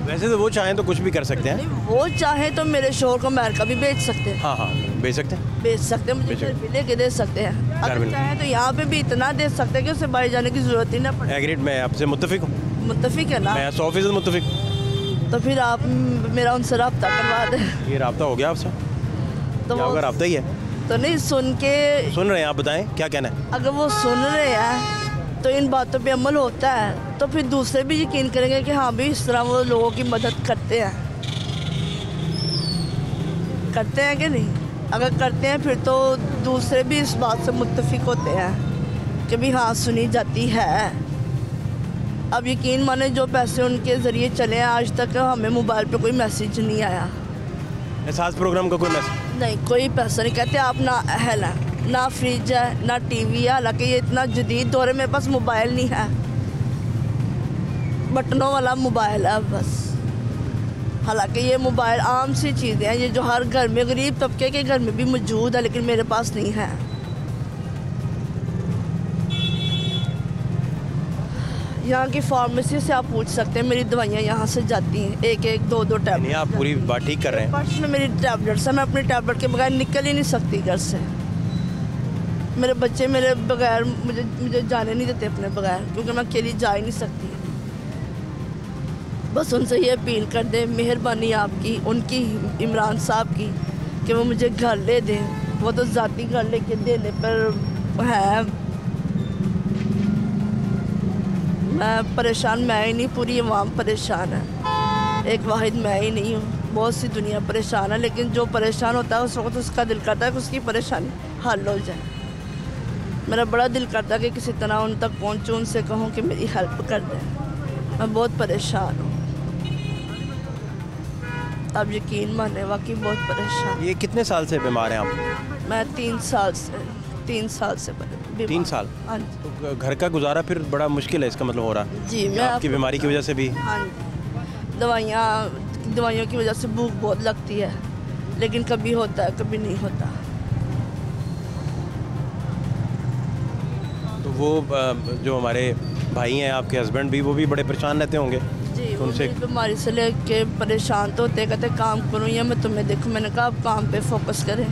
वैसे तो वो चाहें तो कुछ भी कर सकते हैं। वो चाहे तो मेरे शोहर को अमेरिका भी बेच सकते हैं। हाँ, बेच सकते हैं, मुझे घर भी लेके दे सकते हैं। अगर चाहे तो यहाँ पे भी इतना दे सकते हैं कि उसे बाहर जाने की जरूरत ही ना पड़े। एग्रीड, मैं आपसे मुत्तफिक हूँ। मुत्तफिक है ना? मैं 100% मुत्तफिक। तो फिर आप मेरा उनसे रब्ता करवा दें। ये रब्ता हो गया आपसे? तो वो रब्ता ही है तो नहीं? सुन रहे हैं आप, बताएं क्या कहना है। अगर वो सुन रहे हैं तो इन बातों पे अमल होता है तो फिर दूसरे भी यकीन करेंगे कि हाँ भी इस तरह वो लोगों की मदद करते हैं कि नहीं। अगर करते हैं फिर तो दूसरे भी इस बात से मुत्तफिक होते हैं कि भी हाँ सुनी जाती है। अब यकीन माने जो पैसे उनके ज़रिए चले हैं, आज तक हमें मोबाइल पे कोई मैसेज नहीं आया। एहसास प्रोग्राम का कोई मैसेज नहीं, कोई पैसा नहीं। कहते आप ना अहल हैं, ना फ्रिज है, ना टीवी है। हालांकि ये इतना जदीद दौर है, मेरे पास मोबाइल नहीं है, बटनों वाला मोबाइल है बस। हालांकि ये मोबाइल आम सी चीज़ें हैं, ये जो हर घर में, गरीब तबके के घर में भी मौजूद है, लेकिन मेरे पास नहीं है। यहाँ की फार्मेसी से आप पूछ सकते हैं, मेरी दवाइयाँ यहाँ से जाती हैं, एक दो टैबलेट। आप पूरी बात ठीक कर रहे हैं। पर्स में मेरी टैबलेट्स है, मैं अपनी टैबलेट के बगैर निकल ही नहीं सकती घर से। मेरे बच्चे मेरे बगैर मुझे जाने नहीं देते अपने बगैर, क्योंकि मैं अकेली जा ही नहीं सकती। बस उनसे ये अपील कर दें, मेहरबानी आपकी, उनकी, इमरान साहब की, कि वो मुझे घर ले दें। वो तो ज़ाती घर लेके देने पर है। मैं परेशान मैं ही नहीं, पूरी अवाम परेशान है, एक वाहिद मैं ही नहीं हूँ, बहुत सी दुनिया परेशान है। लेकिन जो परेशान होता है उस वक्त उसका दिल करता है कि उसकी परेशानी हल हो जाए। मेरा बड़ा दिल करता है कि किसी तरह उन तक पहुँचूँ, उनसे कहूँ कि मेरी हेल्प कर दें। मैं बहुत परेशान हूँ, आप यकीन माने, वाकई बहुत परेशान। ये कितने साल से बीमार हैं आप? मैं 3 साल से 3 साल? हाँ जी। तो घर का गुजारा फिर बड़ा मुश्किल है, इसका मतलब हो रहा जी। मैं आपकी बीमारी की वजह से भी? हाँ जी, दवाइयों की वजह से भूख बहुत लगती है, लेकिन कभी होता है कभी नहीं होता। तो वो जो हमारे भाई हैं, आपके हस्बैंड भी, वो भी बड़े परेशान रहते होंगे जी। उनसे? बीमारी से लेके परेशान तो होते, कहते काम करूँ या मैं तुम्हें देखूँ। मैंने कहा आप काम पे फोकस करें,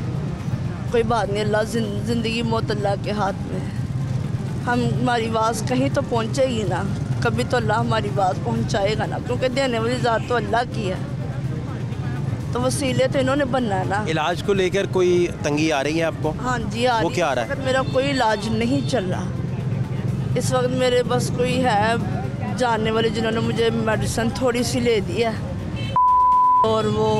कोई बात नहीं, अल्लाह ज़िंदगी मौत अल्लाह के हाथ में है। हमारी आवाज़ कहीं तो पहुँचेगी ना, कभी तो अल्लाह हमारी आवाज़ पहुँचाएगा ना, क्योंकि देने वाली ज़ात तो अल्लाह की है, तो वसीले तो इन्होंने बनना है ना। इलाज को लेकर कोई तंगी आ रही है आपको? हाँ जी आ रही है। वो क्या आ रहा है? मेरा कोई इलाज नहीं चल रहा इस वक्त। मेरे बस कोई है जानने वाले जिन्होंने मुझे मेडिसिन थोड़ी सी ले दी है, और वो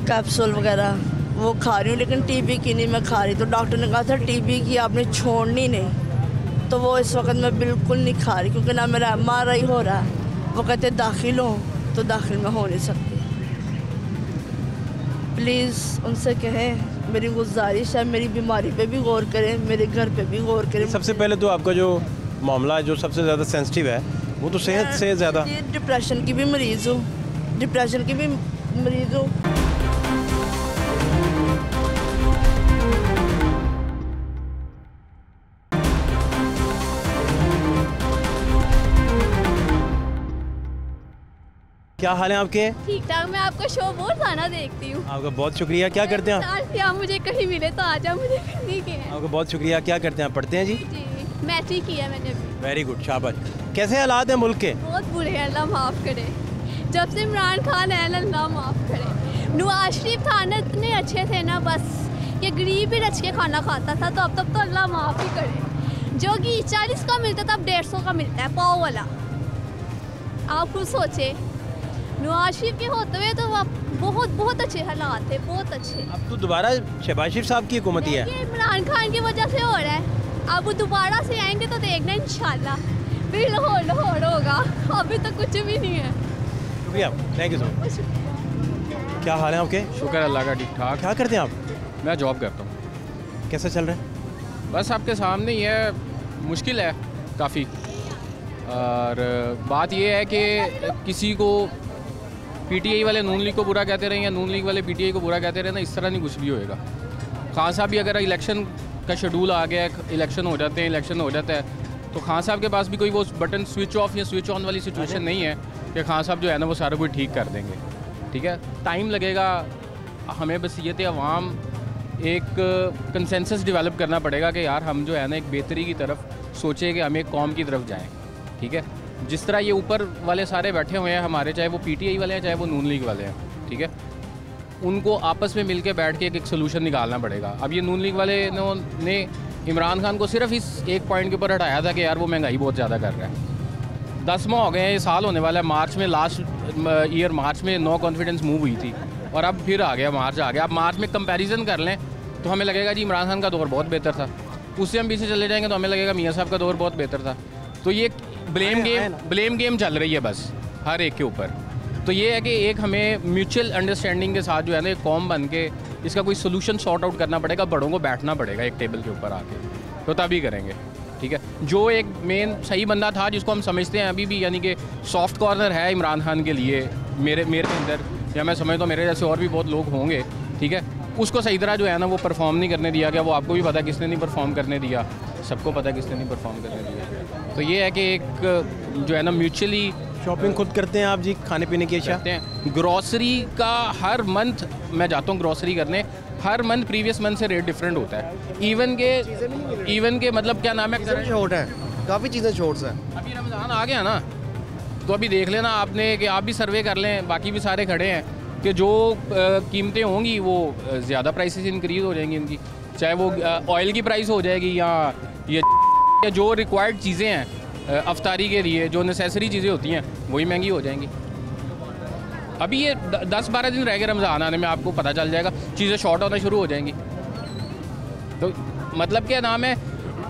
कैप्सूल वगैरह वो खा रही हूँ, लेकिन टीबी की नहीं मैं खा रही। तो डॉक्टर ने कहा था टीबी की आपने छोड़नी नहीं, तो वो इस वक्त मैं बिल्कुल नहीं खा रही, क्योंकि ना मेरा MRI हो रहा है। वो कहते दाखिल हो, तो दाखिल में हो नहीं सकती। प्लीज़ उनसे कहें, मेरी गुजारिश है, मेरी बीमारी पे भी गौर करें, मेरे घर पे भी गौर करें। सबसे पहले तो आपका जो मामला जो सबसे ज़्यादा सेंसिटिव है, वो तो सेहत से ज़्यादा। डिप्रेशन की भी मरीज़ हूँ, डिप्रेशन की भी मरीज़ हूँ। क्या हाल है आपके? ठीक ठाक। मैं आपका शो बहुत गाना देखती हूँ। आपका बहुत शुक्रिया। क्या करते हैं आप? आप मुझे कहीं मिले तो आ जाओ, मुझे नहीं किया। आपका बहुत शुक्रिया। क्या करते हैं आप? पढ़ते हैं जी? जी, मैट्रिक किया मैंने अभी। वेरी गुड, शाबाश। कैसे हालात हैं मुल्क के? बहुत बुरे हैं, अल्लाह माफ़ करे। जब से इमरान खान है, अल्लाह माफ़ करे। नवाज शरीफ था ना, इतने अच्छे थे ना, बस ये गरीब भी रच के खाना खाता था, तो अब तक तो अल्लाह माफ़ ही करे। जो कि 40 का मिलता था, अब 150 का मिलता है, पाव वाला। आप खुद सोचे, नवाज शरीफ के होते हुए तो बहुत बहुत अच्छे हालात थे, बहुत अच्छे। अब तो दोबारा शहबाज शरीफ साहब की हुकूमत ही है। ये इमरान खान की वजह से हो रहा है। अब वो दोबारा से आएंगे तो देखना इंशाल्लाह फिर लाहौर होगा। अभी तो कुछ भी नहीं है। शुक्रिया, थैंक यू सो मच। क्या हाल है आपके? शुक्र अल्लाह का, ठीक ठाक। क्या करते हैं आप? मैं जॉब करता हूँ। कैसा चल रहा है? बस आपके सामने ही है, मुश्किल है काफ़ी। और बात ये है कि किसी को पीटीआई वाले नून लीग को बुरा कहते रहे या नून लीग वाले पीटीआई को बुरा कहते रहे ना, इस तरह नहीं कुछ भी होएगा। खान साहब भी अगर इलेक्शन का शेड्यूल आ गया, इलेक्शन हो जाते हैं, इलेक्शन हो जाता है, तो खान साहब के पास भी कोई वो बटन स्विच ऑफ या स्विच ऑन वाली सिचुएशन नहीं है कि खान साहब जो है ना वो सारा कुछ ठीक कर देंगे। ठीक है, टाइम लगेगा। हमें बस ये थे अवाम एक कंसेंसस डेवलप करना पड़ेगा कि यार हम जो है ना एक बेहतरी की तरफ सोचें कि हम एक कौम की तरफ जाएँ। ठीक है, जिस तरह ये ऊपर वाले सारे बैठे हुए हैं हमारे, चाहे वो पीटीआई वाले हैं चाहे वो नून लीग वाले हैं, ठीक है, उनको आपस में मिलके बैठ के एक सोल्यूशन निकालना पड़ेगा। अब ये नून लीग वाले ने इमरान खान को सिर्फ इस एक पॉइंट के ऊपर हटाया था कि यार वो महंगाई बहुत ज़्यादा कर रहा है। 10 माह हो गए हैं, ये साल होने वाला है। मार्च में, लास्ट ईयर मार्च में नो कॉन्फिडेंस मूव हुई थी, और अब फिर आ गया, मार्च आ गया। अब मार्च में कंपैरिजन कर लें तो हमें लगेगा जी इमरान खान का दौर बहुत बेहतर था। उससे हम पीछे चले जाएंगे तो हमें लगेगा मियाँ साहब का दौर बहुत बेहतर था। तो ये ब्लेम गेम चल रही है बस हर एक के ऊपर। तो ये है कि एक हमें म्यूचुअल अंडरस्टैंडिंग के साथ जो है ना एक कौम बन के इसका कोई सोल्यूशन सॉर्ट आउट करना पड़ेगा। बड़ों को बैठना पड़ेगा एक टेबल के ऊपर आके, तो तभी करेंगे। ठीक है, जो एक मेन सही बंदा था जिसको हम समझते हैं अभी भी, यानी कि सॉफ्ट कॉर्नर है इमरान खान के लिए, मेरे अंदर, या मैं समझता हूँ मेरे जैसे और भी बहुत लोग होंगे, ठीक है, उसको सही तरह जो है ना वो परफॉर्म नहीं करने दिया गया। वो आपको भी पता है किसने नहीं परफॉर्म करने दिया, सबको पता है किसने नहीं परफॉर्म करने दिया। तो ये है कि एक जो है ना म्यूचुअली शॉपिंग खुद करते हैं आप जी, खाने पीने की अशिया? करते हैं। ग्रॉसरी का हर मंथ मैं जाता हूँ ग्रॉसरी करने, हर मंथ प्रीवियस मंथ से रेट डिफरेंट होता है। इवन के मतलब क्या नाम है, शॉर्ट है, काफ़ी चीज़ें शॉर्ट्स हैं। अभी रमज़ान आ गया ना, तो अभी देख लेना आपने कि आप भी सर्वे कर लें, बाकी भी सारे खड़े हैं कि जो कीमतें होंगी वो ज़्यादा प्राइसेस इंक्रीज़ हो जाएंगी उनकी, चाहे वो ऑयल की प्राइस हो जाएगी या जो रिक्वायर्ड चीज़ें हैं अफ्तारी के लिए, जो नेसेसरी चीज़ें होती हैं वही महंगी हो जाएंगी। अभी ये 10-12 दिन रह गए रमज़ान आने में, आपको पता चल जाएगा चीज़ें शॉर्ट होना शुरू हो जाएंगी। तो मतलब क्या नाम है,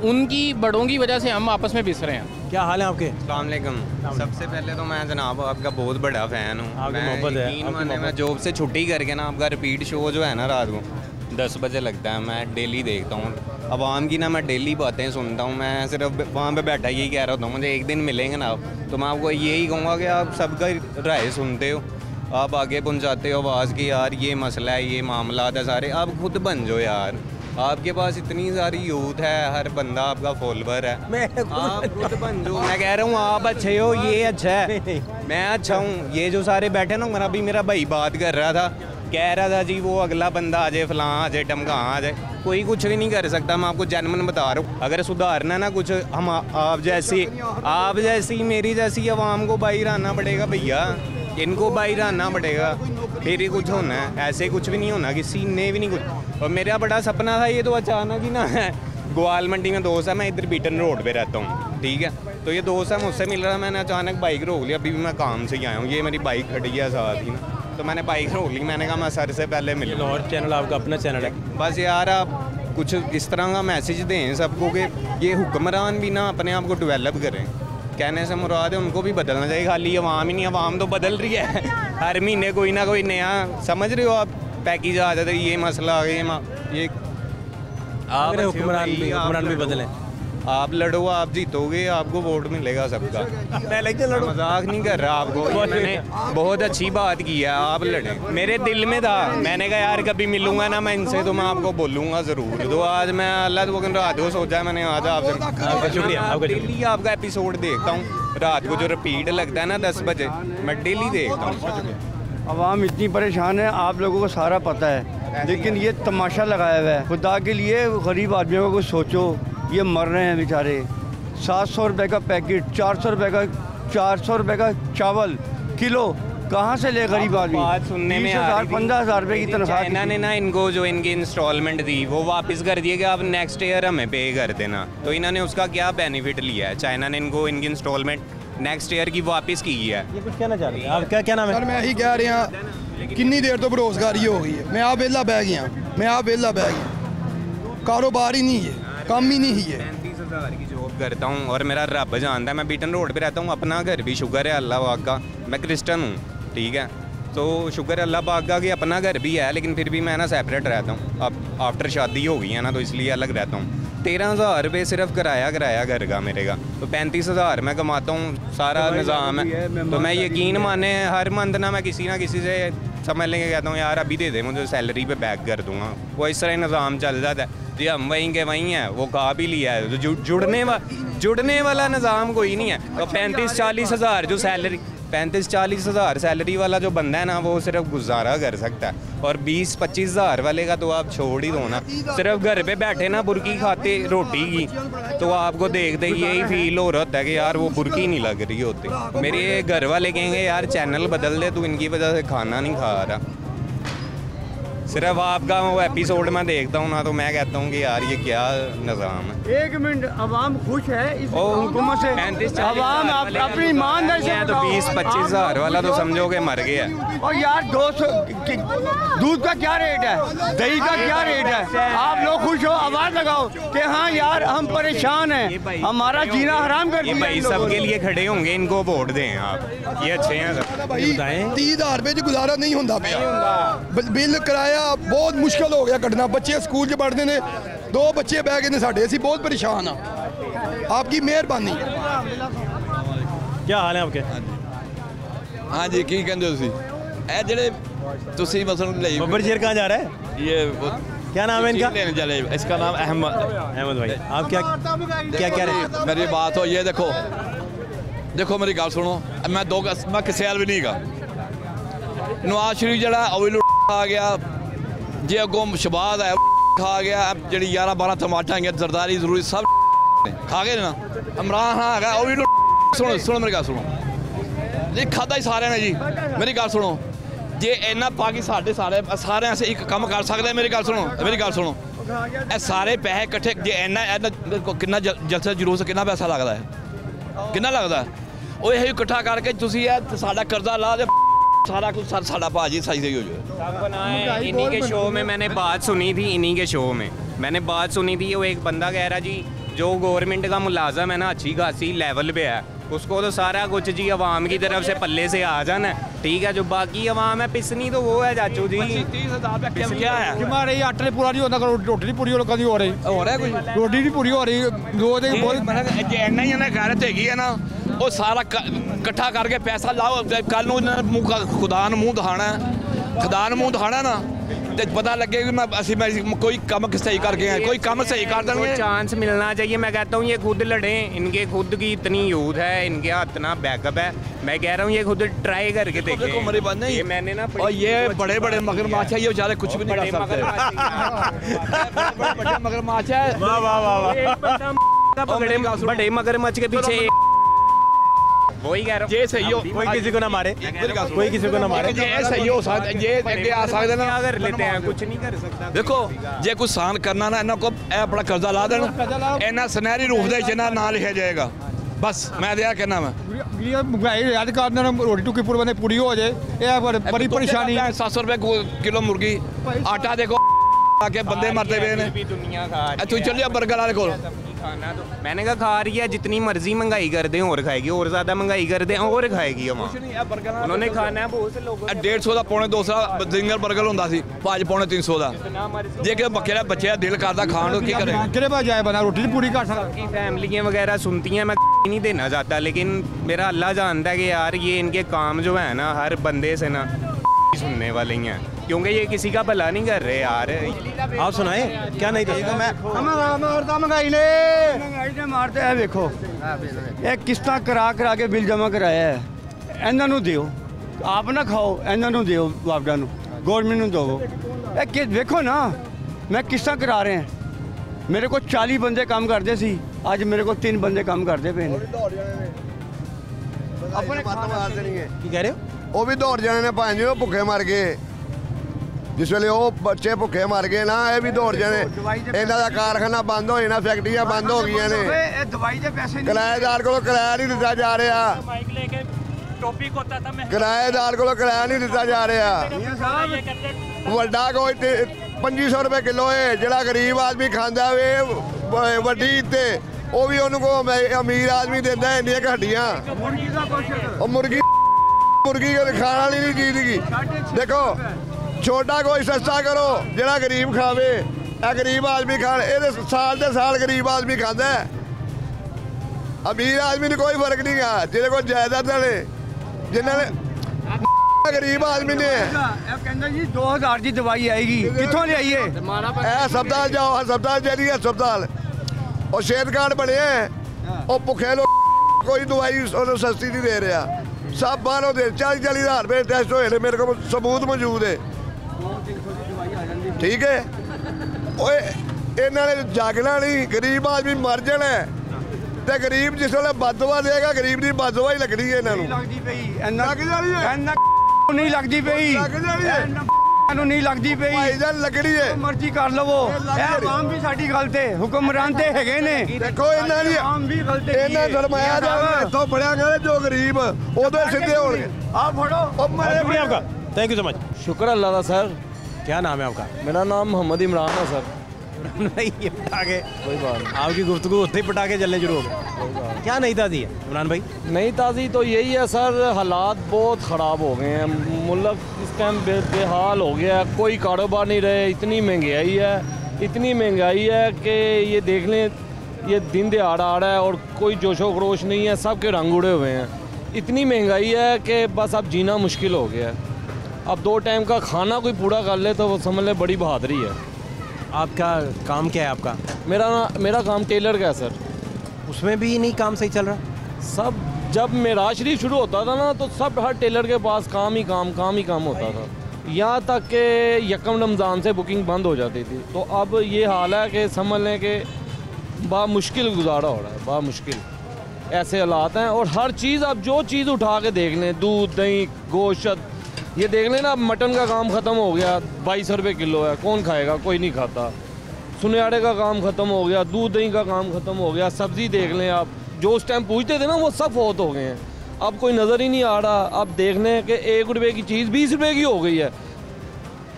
उनकी बड़ों की वजह से हम आपस में पिस रहे हैं। क्या हाल है आपके? अस्सलाम वालेकुम। सबसे पहले तो मैं जनाब आपका बहुत बड़ा फ़ैन हूँ। मैं जॉब से छुट्टी करके ना आपका रिपीट शो जो है ना रात को 10 बजे लगता है, मैं डेली देखता हूँ। अवाम की ना मैं डेली बातें सुनता हूँ, मैं सिर्फ वहाँ पे बैठा यही कह रहा होता हूँ मुझे एक दिन मिलेंगे ना आप, तो मैं आपको यही कहूँगा कि आप सबका राय सुनते हो, आप आगे पहुँचाते हो आवाज़ की, यार ये मसला है, ये मामला है सारे, आप खुद बन जाओ यार। आपके पास इतनी सारी यूथ है, हर बंदा आपका फॉलोवर है, आप खुद बन जाओ। मैं कह रहा हूँ आप अच्छे हो, ये अच्छा है, मैं अच्छा हूँ। ये जो सारे बैठे ना, अभी मेरा भाई बात कर रहा था, कह रहा था जी वो अगला बंदा आ जाए, फलां आ जाए, टमका आ जाए, कोई कुछ भी नहीं कर सकता। मैं आपको जेन्युइन बता रहा हूँ, अगर सुधारना ना कुछ, हम आप जैसी मेरी जैसी आवाम को बाहर आना पड़ेगा भैया, इनको बाहर आना पड़ेगा, फिर ही कुछ होना है। ऐसे कुछ भी नहीं होना, किसी ने भी नहीं कुछ। और मेरा बड़ा सपना था, ये तो अचानक ही ना है। ग्वाल मंडी में दोस्त है, मैं इधर बीटन रोड पे रहता हूँ, ठीक है, तो ये दोस्त है मुझसे मिल रहा, मैंने अचानक बाइक रोक लिया। अभी भी मैं काम से ही आया हूँ, ये मेरी बाइक खड़ी है साथ ही ना, तो मैंने बाइक रोक ली। मैंने कहा मैं सर से पहले मिलूँ। लाहौर चैनल आपका अपना चैनल है, बस यार आप कुछ इस तरह का मैसेज दें सबको कि ये हुक्मरान भी ना अपने आप को डेवलप करें। कहने से मुराद है उनको भी बदलना चाहिए, खाली अवाम ही नहीं, अवाम तो बदल रही है हर महीने कोई ना कोई नया, समझ रहे हो आप, पैकेज आ जाता है, ये मसला आ गया, ये आप हुक्मरान भी बदलें, आप लड़ो, आप जीतोगे, आपको वोट मिलेगा सबका। मैं मजाक नहीं कर रहा, आपको मैंने बहुत अच्छी बात की है, आप लड़े। मेरे दिल में था, मैंने कहा यार कभी मिलूंगा ना मैं इनसे तो मैं आपको बोलूँगा ज़रूर। तो आज मैं अल्लाह तो रात को सोचा है मैंने, आज आपसे शुक्रिया। डेली आपका एपिसोड देखता हूँ रात को, जो रिपीट लगता है ना 10 बजे, मैं डेली देखता हूँ। अवाम इतनी परेशान है, आप लोगों को सारा पता है, लेकिन ये तमाशा लगाया हुआ है। खुदा के लिए गरीब आदमियों को कुछ सोचो, ये मर रहे हैं बेचारे। 700 रुपये का पैकेट, 400 रुपये का चावल किलो, कहाँ से ले गरीब आदमी? बात सुनने में 15,000 रुपये की तनख्वाह। चाइना ने ना इनको जो इनकी इंस्टॉलमेंट दी वो वापस कर दिए कि आप नेक्स्ट ईयर हमें पे कर देना। तो इन्होंने उसका क्या बेनिफिट लिया है? चाइना ने इनको इनकी इंस्टॉलमेंट नेक्स्ट ईयर की वापस की है। ये कुछ कहना चाह रहे हैं आप? क्या नाम है सर? मैं यही कह रहा हूँ किन्नी देर तो बेरोजगारी हो गई है। मैं आप वेला बह गया, कारोबार ही नहीं है, काम ही नहीं है। 35,000 की जॉब करता हूँ और मेरा रब जानता है, मैं बीटन रोड पे रहता हूँ, अपना घर भी शुक्र है अल्लाह पाक का, मैं क्रिश्चियन हूँ, ठीक है, तो शुक्र है अल्लाह पाक का कि अपना घर भी है, लेकिन फिर भी मैं ना सेपरेट रहता हूँ। अब आफ्टर शादी हो गई है ना, तो इसलिए अलग रहता हूँ। 13,000 रुपये सिर्फ किराया घर का मेरे का, तो 35,000 मैं कमाता हूँ, सारा निज़ाम है। तो मैं यकीन माने हर मंथ ना मैं किसी से समझ लेंगे, कहता हूँ यार अभी दे दे मुझे, सैलरी पे बैक कर दूँगा, वो इस तरह निज़ाम चल जाता है। जी हम वहीं के वहीं हैं, वो कहा भी लिया है, तो जुड़ने वाला निज़ाम कोई नहीं है। तो 35-40 हज़ार जो सैलरी, 35-40 हज़ार सैलरी वाला जो बंदा है ना, वो सिर्फ गुजारा कर सकता है। और 20-25 हज़ार वाले का तो आप छोड़ ही दो ना, सिर्फ घर पे बैठे ना बुर्की खाते रोटी की, तो आपको देखते ही यही फील हो रहा है कि यार वो बुर्की नहीं लग रही होती। मेरे घर वाले कहेंगे यार चैनल बदल दे, तू इनकी वजह से खाना नहीं खा रहा। सिर्फ आपका वो एपिसोड में देखता हूँ ना, तो मैं कहता हूँ कि यार ये क्या निज़ाम है। 1 मिनट, अवाम खुश है इस हुकूमत से? 35-40 अवाम अपनी ईमानदारी से तो 20-25 हज़ार वाला तो समझो कि मर गया। और यार 200 दूध का क्या रेट है, दही का क्या रेट है? आप लोग खुश हो, आवाज़ लगाओ कि हाँ यार हम परेशान हैं, हमारा जीना हराम कर दिया। भाई सबके लिए खड़े होंगे, इनको वोट दें आप, ये अच्छे हैं सब। 30,000 रुपये च गुजारा नहीं होता पे, बिल किराया बहुत मुश्किल हो गया कटना। बच्चे स्कूल च पढ़ते ने, 2 बच्चे बह गए ने साढ़े, असी बहुत परेशान हाँ। आपकी मेहरबानी। क्या हाल है आपके? हाँ जी की कहते हो ए जेडे तुसी मसलन ले बब्बर शेर कहाँ जा रहा है? ये क्या नाम है इनका? लेने चले, इसका नाम अहमद भाई। आप क्या क्या कह रहे हैं? मेरी बात हो ये देखो मेरी गल सुनो, मैं किसी हाल भी नहीं गा। नवाज शरीफ जरा आ गया जे अगों शबाज है खा गया, जी 11-12 टमाटर आएंगे जरदारी जरूरी सब खा गए ना। इमरान खान है वो भी सुनो मेरी गल सुनो जी, खादा ही सारे ने जी। मेरी गल सुनो जे इन्ना पाकि सारे अस एक कम कर सकते। मेरी गल सुनो ये सारे पैसे इकट्ठे जे इन्ना कितना जलसा जुलूस कितना पैसा लगता है, कितना लगता है वो यही इकट्ठा करके तुसी साडा कर्जा ला दे सारा कुछ साडा भाजी सही हो जाए। इन्हीं के शो में मैंने बात सुनी थी, इन्हीं के शो में मैंने बात सुनी थी। वो एक बंदा कह रहा जी जो गवर्नमेंट का मुलाजम है ना अच्छी खासी लेवल पे है, उसको तो सारा कुछ जी अवाम की तरफ से पल्ले से आ जाना है, ठीक है। जो बाकी अवाम है पिसनी तो वो है चाचू जी। 30,000 क्या है हमारे आटे पूरा नहीं होता, रोटी नहीं पूरी हो रही है, रोटी नहीं पूरी हो रही रोज इन्ना ही गैरत हैगी है ना, वो सारा इकट्ठा करके पैसा लाओ। कल खुदा मुँह दिखाना ना तो पता लगे कि मैं कोई कम सही करके आए, कोई कम सही कर देंगे। चांस मिलना चाहिए। मैं कहता हूँ ये खुद लड़े, इनके खुद की इतनी यूथ है, इनके हाथ ना बैकअप है। मैं कह रहा हूँ ये खुद ट्राई करके देखें। मेरी बात नहीं, मैंने ना और ये बड़े मगरमच्छ है, ये बेचारे कुछ भी नहीं कर सकते। बड़े मगरमच्छ है, बड़े मगरमच्छ के पीछे वही कह रहा हूँ। ये सही हो, कोई किसी को ना मारे, कोई किसी को ना मारे। ये सही हो सकता, ये आगे आ सकते ना, अगर लेते हैं कुछ नहीं कर सकता। देखो जे कुछ सान करना ना इन्हों को अपना कर्जा ला देना, इन्ना सुनहरी रूप दे जिन्ना ना लिखा जाएगा। बस मैं तो यह कहना मैं याद करना रोटी टुकी पूरी हो जाए, बड़ी परेशानी। 700 रुपए किलो मुर्गी, आटा देखो आके बंदे मरते हुए ने। तू चलिए बर्गर वाले को खाना तो मैंने कहा खा रही है, जितनी मर्जी महंगाई कर दें और खाएगी, और ज्यादा महंगाई कर दें और खाएगी। उन्होंने खाना है बहुत से लोगों 150 का पौने 200 सिंगल बर्गर होता सी, भाज पौने 300 का। जे कि बच्चे का दिल करता खाने की करे बना रोटी पूरी कर सकती। फैमिलियाँ वगैरह सुनती हैं, मैं नहीं देना चाहता, लेकिन मेरा अल्लाह जानता है कि यार ये इनके काम जो है ना हर बंदे से ना सुनने वाले ही हैं, क्योंकि ये किसी का भला नहीं कर रहे यार। आप सुनाए क्या नहीं था? महंगाई ने मारते हैं। देखो ये किस्ता करा के बिल जमा कराया है, इन्हों दो आप ना खाओ, इन्हों दो वापडा गौरमेंट दो। देखो ना मैं किस्ता करा रहे हैं, मेरे को 40 बंदे काम करते सी, आज मेरे को 3 बंदे काम करते पे। कह रहे हो वो भी दौड़ जाने ने भाई जी, भुखे मर गए जिस वे वो बच्चे भुखे मर गए ना, ये भी दौड़ जाने। इन्हों का कारखाना बंद हो जाना, फैक्ट्रियां बंद हो गई ने, किराएदार को किराया नहीं दिता जा रहा, किराएदार को किराया नहीं दिता जा रहा। वड्डा कोई 2500 रुपए किलो है, जो गरीब आदमी खाता वे वड्डी ते वो भी उन्होंने अमीर आदमी देता है इंडिया हड्डियाँ। मुर्गी खाना नहीं चीज की। देखो छोटा कोई सस्ता करो जरा गरीब खावे, गरीब आदमी खाने ये साल के साल गरीब आदमी खाता है, अमीर आदमी ने कोई फर्क नहीं है। जिन्हें को जायदाद ने जिन्हें गरीब आदमी ने 2000 की दवाई आएगी, कितों ले आइए? हस्पताल जाओ, हस्पताल चलिए हस्पताल और सेहत कार्ड बने हैं, और भुखे लोग कोई दवाई सस्ती नहीं दे रहा, सब बाहरों दे 40-40 हज़ार रुपये टेस्ट होए, मेरे को सबूत मौजूद है, ठीक है। इन्होंने जागना नहीं, गरीब आदमी मर जाना है, तो गरीब जिस वे बददुआ देगा गरीब की बददुआ ही लगनी है। इन्हों नहीं लगती पई, नहीं लगती पई, लगनी है, मर्जी कर लवो। आम भी साडी गलत है, हुक्मरान ते हैगे ने। देखो इन्हों भी इन्हें फरमाया जाए इतों बढ़िया गए जो गरीब उधर सीधे हो गए। आप फड़ो आपका थैंक यू सो मच। शुक्र अल्लाह का सर। क्या नाम है आपका? मेरा नाम मोहम्मद इमरान है सर। नहीं ये पटाखे कोई बात नहीं, आपकी गुफ्तगू उससे ही पटाखे चलने शुरू हो गए। क्या नई ताज़ी है इमरान भाई? नई ताज़ी तो यही है सर, हालात बहुत ख़राब हो गए हैं, मुल्क इस टाइम बेहाल हो गया है, कोई कारोबार नहीं रहे, इतनी महंगाई है कि ये देख लें, ये दिन दिहाड़ आ रहा है और कोई जोशो खरोश नहीं है, सब के रंग उड़े हुए हैं। इतनी महंगाई है कि बस अब जीना मुश्किल हो गया है। अब 2 टाइम का खाना कोई पूरा कर ले तो वो समझ ले बड़ी बहादुरी है। आपका काम क्या है आपका? मेरा काम टेलर का है सर। उसमें भी नहीं काम सही चल रहा? सब जब मेराज शरीफ शुरू होता था ना तो सब हर टेलर के पास काम ही काम होता था, यहाँ तक कि यकम रमज़ान से बुकिंग बंद हो जाती थी। तो अब ये हाल है कि समझ लें कि बड़ा मुश्किल गुजारा हो रहा है, बड़ा मुश्किल ऐसे हालात हैं। और हर चीज़ आप जो चीज़ उठा के देख लें, दूध दही गोश्त, ये देख लें ना, मटन का काम ख़त्म हो गया, 2200 रुपये किलो है, कौन खाएगा? कोई नहीं खाता। सुनियाड़े का काम ख़त्म हो गया, दूध दही का काम ख़त्म हो गया। सब्ज़ी देख लें आप, जो उस टाइम पूछते थे ना वो सब फौत हो गए हैं, अब कोई नज़र ही नहीं आ रहा। अब देख लें कि 1 रुपये की चीज़ 20 रुपये की हो गई है,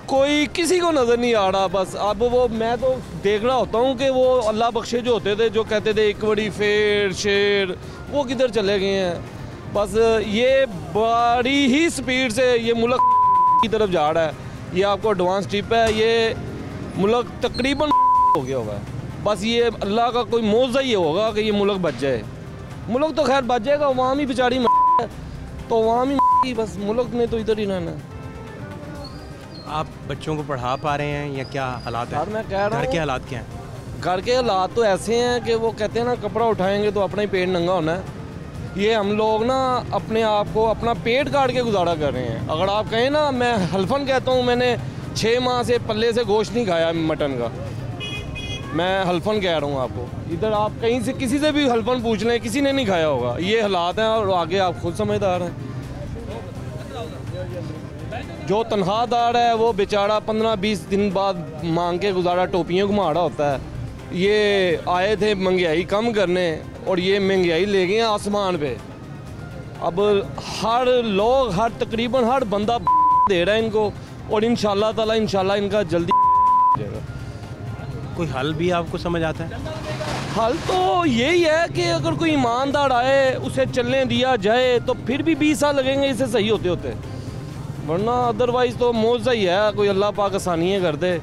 कोई किसी को नज़र नहीं आ रहा। बस अब वो मैं तो देख रहा होता हूँ कि वो अल्लाह बख्शे जो होते थे, जो कहते थे एक बड़ी फेर शेर, वो किधर चले गए हैं। बस ये बड़ी ही स्पीड से ये मुल्क की तरफ जा रहा है। ये आपको एडवांस टिप है, ये मुल्क तकरीबन हो गया होगा। बस ये अल्लाह का कोई मौज़ा ही होगा कि ये मुल्क बच जाए। मुल्क तो खैर बच जाएगा, अवाम ही बेचारी है तो अवाम ही, बस मुल्क ने तो इधर ही रहना है। आप बच्चों को पढ़ा पा रहे हैं या क्या हालात है? मैं कह रहा हूँ घर के हालात क्या हैं? घर के हालात तो ऐसे हैं कि वो कहते हैं ना, कपड़ा उठाएंगे तो अपना ही पेट नंगा होना है। ये हम लोग ना अपने आप को अपना पेट काट के गुजारा कर रहे हैं। अगर आप कहें ना, मैं हल्फन कहता हूँ, मैंने 6 माह से पल्ले से गोश्त नहीं खाया मटन का, मैं हल्फन कह रहा हूँ आपको। इधर आप कहीं से किसी से भी हल्फन पूछ लें, किसी ने नहीं खाया होगा। ये हालात हैं और आगे आप खुद समझदार हैं। जो तनख्वाहदार है वो बेचारा 15-20 दिन बाद मांग के गुजारा टोपियाँ घुमा रहा होता है। ये आए थे महंगाई कम करने और ये महंगाई ले गए हैं आसमान पे। अब हर लोग, हर तकरीबन हर बंदा दे रहा है इनको, और इंशाल्लाह ताला इंशाल्लाह इनका जल्दी जाएगा। कोई हल भी आपको समझ आता है? हल तो यही है कि अगर कोई ईमानदार आए, उसे चलने दिया जाए, तो फिर भी 20 साल लगेंगे इसे सही होते होते, वरना अदरवाइज़ तो मौज़ा ही है। कोई अल्लाह पाक आसानियाँ कर दे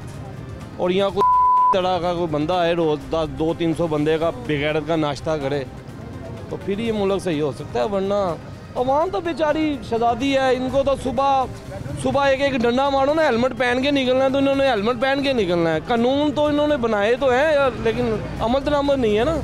और यहाँ कोई तरह का कोई बंदा आए, रोज़ 200-300 बंदे का बेगैरत का नाश्ता करे, तो फिर ये मुल्क सही हो सकता है। वरना अवाम तो बेचारी शहजादी है, इनको तो सुबह एक डंडा मारो ना, हेलमेट पहन के निकलना है तो इन्होंने हेलमेट पहन के निकलना है। कानून तो इन्होंने बनाए तो हैं यार, लेकिन अमल दरामद नहीं है ना।